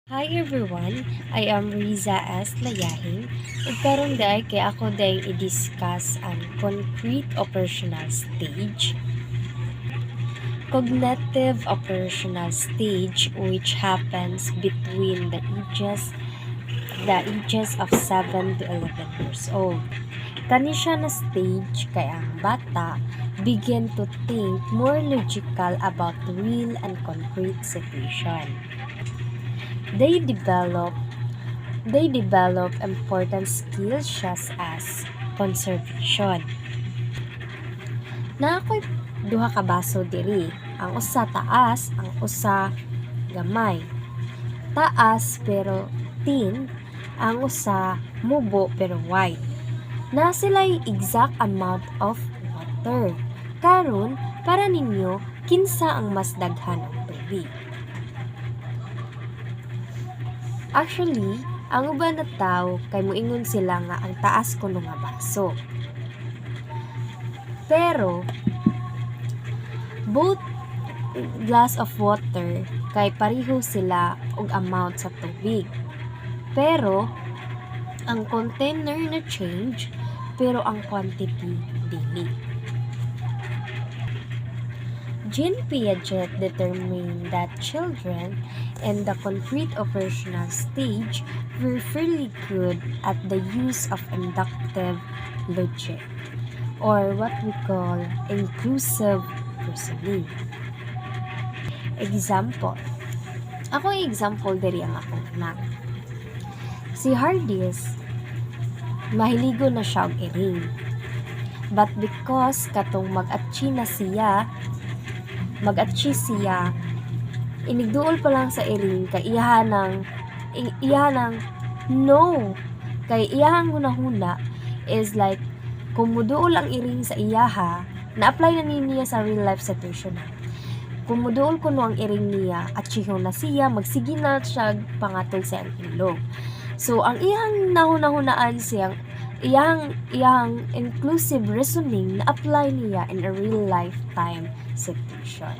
Hi everyone, I am Riza S. Layahing. Ug karon day kay ako day i-discuss ang concrete operational stage, cognitive operational stage, which happens between the ages of 7 to 11 years old. Kani siya na stage kay ang bata begin to think more logical about real and concrete situation. They develop they develop important skills such as conservation. Na ako'y duha ka baso diri. Ang usa taas, ang usa gamay. Taas pero thin, ang usa mubo pero wide. Na sila'y exact amount of water. Karon, para ninyo, kinsa ang mas daghan ang tubig? Actually, ang uban na tao kay moingon sila nga ang taas kuno nga baso. Pero both glass of water kay pareho sila og amount sa tubig. Pero ang container na change pero ang quantity dili. Jean Piaget determined that children in the concrete operational stage were fairly good at the use of inductive logic, or what we call inclusive reasoning. Example. Ako example diri ang akong anak. Si Hardis, mahiligo na siya og iring. But because katong mag-atchi siya, inigduol pa lang sa iring kay iyahan ng no, kay iyahang hunahuna is like kung muduol ang iring sa iyaha, na-apply na niya sa real life situation. Kung muduol kuno ang iring niya at siya na siya, magsige na siya pangatol sa ilog. So ang iyang nahunahunaan siyang iyang inclusive reasoning na apply niya in a real lifetime situation.